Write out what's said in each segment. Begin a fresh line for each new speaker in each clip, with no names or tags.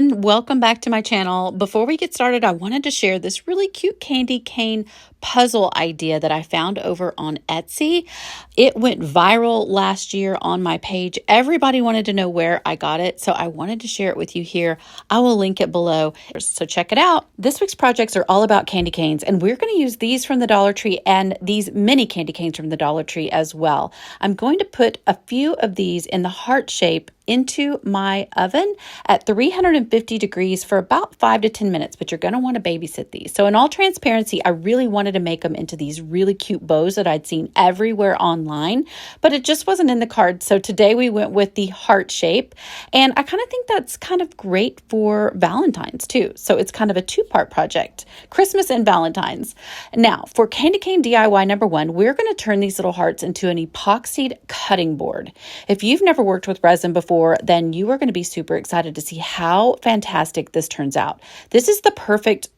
everyone, welcome back to my channel. Before we get started, I wanted to share this really cute candy cane puzzle idea that I found over on Etsy. It went viral last year on my page. Everybody wanted to know where I got it, so I wanted to share it with you here. I will link it below, so check it out. This week's projects are all about candy canes, and we're going to use these from the Dollar Tree and these mini candy canes from the Dollar Tree as well. I'm going to put a few of these in the heart shape into my oven at 350 degrees for about 5 to 10 minutes, but you're going to want to babysit these. So in all transparency, I really wanted to make them into these really cute bows that I'd seen everywhere online, but it just wasn't in the card. So today we went with the heart shape, and I kind of think that's kind of great for Valentine's too. So it's kind of a two-part project, Christmas and Valentine's. Now for candy cane DIY number one, we're going to turn these little hearts into an epoxied cutting board. If you've never worked with resin before, then you are going to be super excited to see how fantastic this turns out. This is the perfect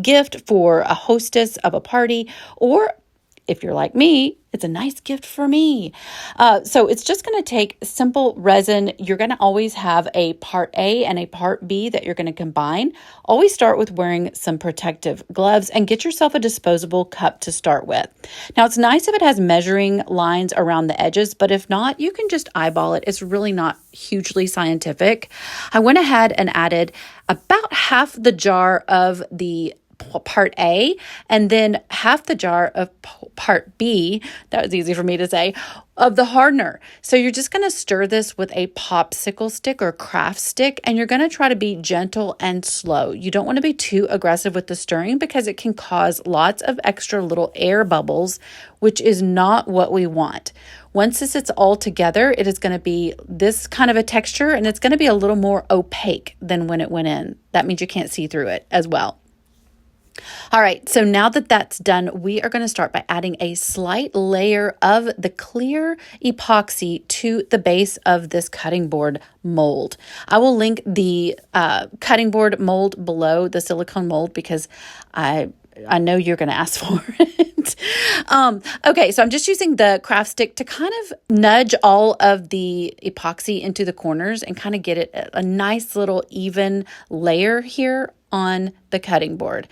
gift for a hostess of a party, or if you're like me, it's a nice gift for me. So it's just going to take simple resin. You're going to always have a part A and a part B that you're going to combine. Always start with wearing some protective gloves and get yourself a disposable cup to start with. Now, it's nice if it has measuring lines around the edges, but if not, you can just eyeball it. It's really not hugely scientific. I went ahead and added about half the jar of the part A and then half the jar of part B, that was easy for me to say, of the hardener. So you're just going to stir this with a popsicle stick or craft stick, and you're going to try to be gentle and slow. You don't want to be too aggressive with the stirring because it can cause lots of extra little air bubbles, which is not what we want. Once this is all together, it is going to be this kind of a texture, and it's going to be a little more opaque than when it went in. That means you can't see through it as well. All right, so now that that's done, we are going to start by adding a slight layer of the clear epoxy to the base of this cutting board mold. I will link the cutting board mold below, the silicone mold, because I know you're going to ask for it. Okay, so I'm just using the craft stick to kind of nudge all of the epoxy into the corners and kind of get it a nice little even layer here on the cutting board.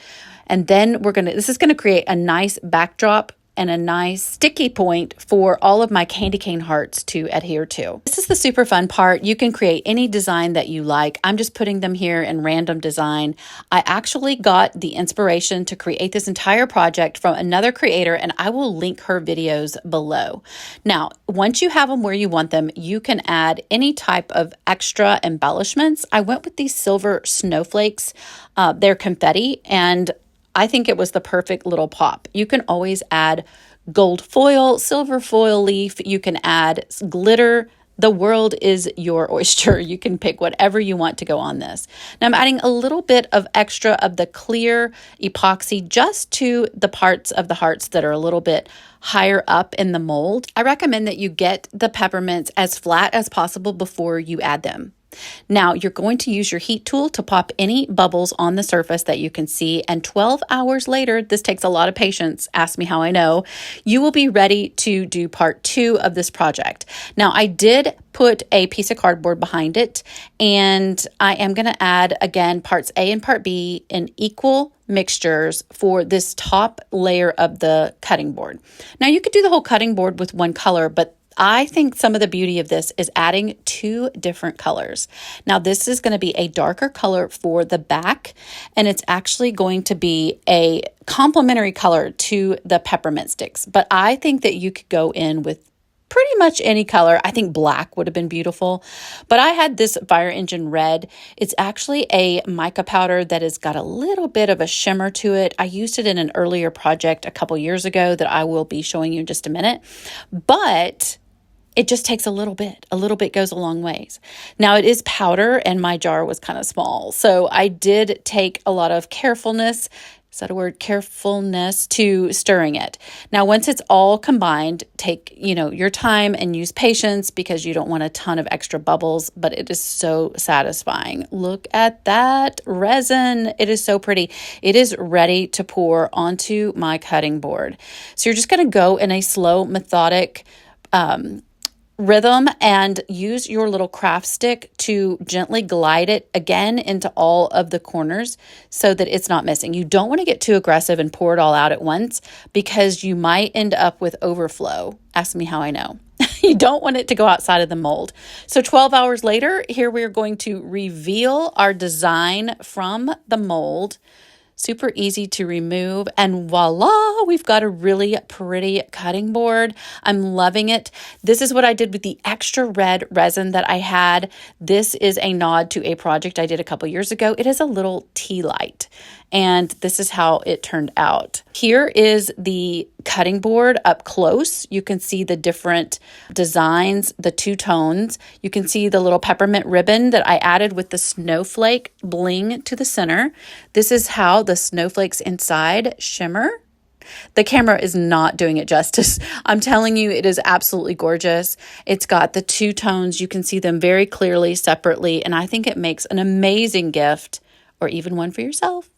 And then this is going to create a nice backdrop and a nice sticky point for all of my candy cane hearts to adhere to. This is the super fun part. You can create any design that you like. I'm just putting them here in random design. I actually got the inspiration to create this entire project from another creator, and I will link her videos below. Now, once you have them where you want them, you can add any type of extra embellishments. I went with these silver snowflakes. They're confetti, and I think it was the perfect little pop. You can always add gold foil, silver foil leaf. You can add glitter. The world is your oyster. You can pick whatever you want to go on this. Now I'm adding a little bit of extra of the clear epoxy just to the parts of the hearts that are a little bit higher up in the mold. I recommend that you get the peppermints as flat as possible before you add them. Now you're going to use your heat tool to pop any bubbles on the surface that you can see, and 12 hours later, this takes a lot of patience, ask me how I know, you will be ready to do part 2 of this project. Now I did put a piece of cardboard behind it, and I am going to add again parts A and part B in equal mixtures for this top layer of the cutting board. Now you could do the whole cutting board with one color, but I think some of the beauty of this is adding 2 different colors. Now this is going to be a darker color for the back, and it's actually going to be a complementary color to the peppermint sticks. But I think that you could go in with pretty much any color. I think black would have been beautiful, but I had this fire engine red. It's actually a mica powder that has got a little bit of a shimmer to it. I used it in an earlier project a couple years ago that I will be showing you in just a minute, but it just takes a little bit. A little bit goes a long ways. Now it is powder, and my jar was kind of small, so I did take a lot of carefulness. Is that a word? Carefulness to stirring it. Now, once it's all combined, take, your time and use patience because you don't want a ton of extra bubbles, but it is so satisfying. Look at that resin. It is so pretty. It is ready to pour onto my cutting board. So you're just going to go in a slow, methodic rhythm and use your little craft stick to gently glide it again into all of the corners so that it's not missing. You don't want to get too aggressive and pour it all out at once because you might end up with overflow. Ask me how I know. You don't want it to go outside of the mold. So 12 hours later, here we're going to reveal our design from the mold. Super easy to remove, and voila, we've got a really pretty cutting board. I'm loving it. This is what I did with the extra red resin that I had. This is a nod to a project I did a couple years ago. It is a little tea light, and this is how it turned out. Here is the cutting board up close. You can see the different designs, the two tones. You can see the little peppermint ribbon that I added with the snowflake bling to the center. This is how the snowflakes inside shimmer. The camera is not doing it justice. I'm telling you, it is absolutely gorgeous. It's got the two tones. You can see them very clearly separately, and I think it makes an amazing gift or even one for yourself.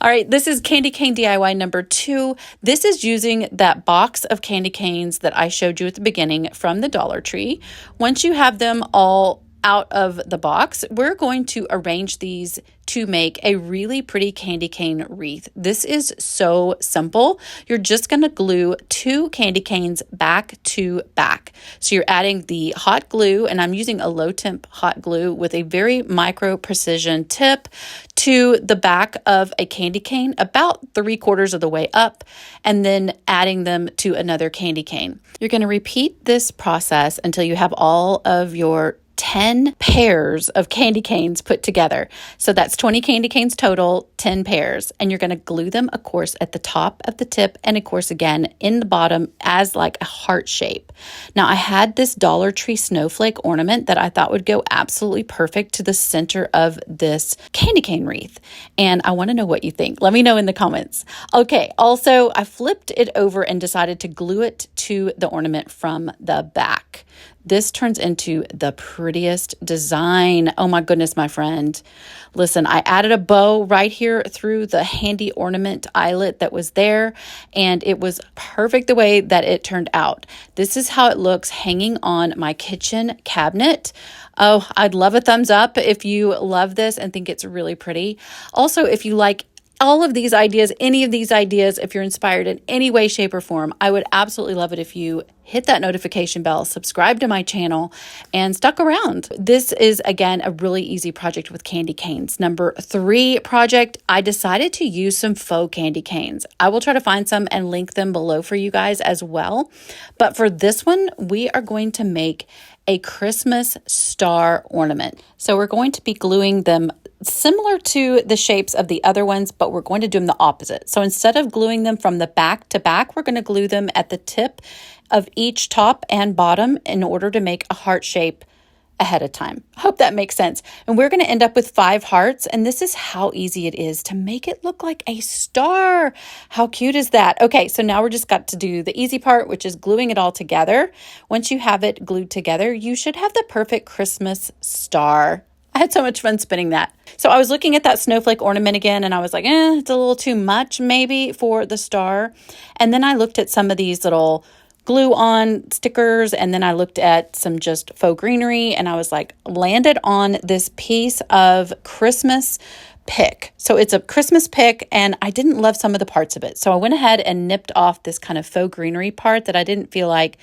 All right, this is Candy Cane DIY number 2. This is using that box of candy canes that I showed you at the beginning from the Dollar Tree. Once you have them all out of the box, we're going to arrange these to make a really pretty candy cane wreath. This is so simple. You're just going to glue 2 candy canes back to back. So you're adding the hot glue, and I'm using a low temp hot glue with a very micro precision tip to the back of a candy cane about 3/4 of the way up, and then adding them to another candy cane. You're going to repeat this process until you have all of your 10 pairs of candy canes put together. So that's 20 candy canes total, 10 pairs. And you're going to glue them, of course, at the top of the tip and, of course, again, in the bottom as like a heart shape. Now, I had this Dollar Tree snowflake ornament that I thought would go absolutely perfect to the center of this candy cane wreath. And I want to know what you think. Let me know in the comments. Okay, also, I flipped it over and decided to glue it to the ornament from the back. This turns into the prettiest design. Oh my goodness, my friend. Listen, I added a bow right here through the handy ornament eyelet that was there, and it was perfect the way that it turned out. This is how it looks hanging on my kitchen cabinet. Oh, I'd love a thumbs up if you love this and think it's really pretty. Also, if you like all of these ideas, any of these ideas, if you're inspired in any way, shape, or form, I would absolutely love it if you hit that notification bell, subscribe to my channel, and stuck around. This is, again, a really easy project with candy canes. Number 3 project, I decided to use some faux candy canes. I will try to find some and link them below for you guys as well. But for this one, we are going to make a Christmas star ornament. So we're going to be gluing them similar to the shapes of the other ones, but we're going to do them the opposite. So instead of gluing them from the back to back, we're going to glue them at the tip of each top and bottom in order to make a heart shape ahead of time. I hope that makes sense. And we're going to end up with 5 hearts, and this is how easy it is to make it look like a star. How cute is that? Okay, so now we're just got to do the easy part, which is gluing it all together. Once you have it glued together, you should have the perfect Christmas star. I had so much fun spinning that. So I was looking at that snowflake ornament again, and I was like, it's a little too much maybe for the star. And then I looked at some of these little glue on stickers, and then I looked at some just faux greenery, and I was like, landed on this piece of Christmas pick. So it's a Christmas pick, and I didn't love some of the parts of it. So I went ahead and nipped off this kind of faux greenery part that I didn't feel like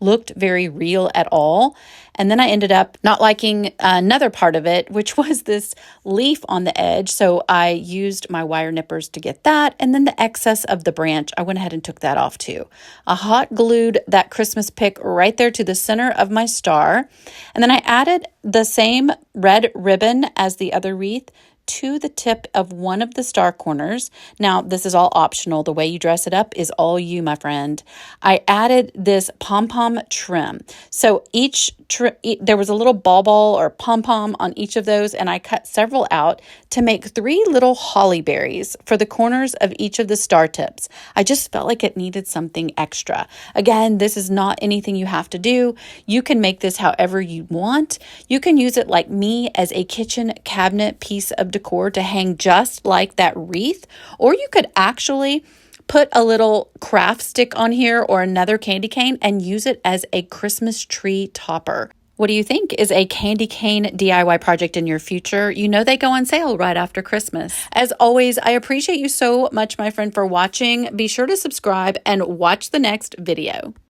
looked very real at all. And then I ended up not liking another part of it, which was this leaf on the edge. So I used my wire nippers to get that. And then the excess of the branch, I went ahead and took that off too. I hot glued that Christmas pick right there to the center of my star. And then I added the same red ribbon as the other wreath to the tip of one of the star corners. Now, this is all optional. The way you dress it up is all you, my friend. I added this pom-pom trim. So there was a little ball or pom-pom on each of those, and I cut several out to make 3 little holly berries for the corners of each of the star tips. I just felt like it needed something extra. Again, this is not anything you have to do. You can make this however you want. You can use it like me as a kitchen cabinet piece of decor to hang just like that wreath, or you could actually put a little craft stick on here or another candy cane and use it as a Christmas tree topper. What do you think? Is a candy cane DIY project in your future? You know they go on sale right after Christmas. As always, I appreciate you so much, my friend, for watching. Be sure to subscribe and watch the next video.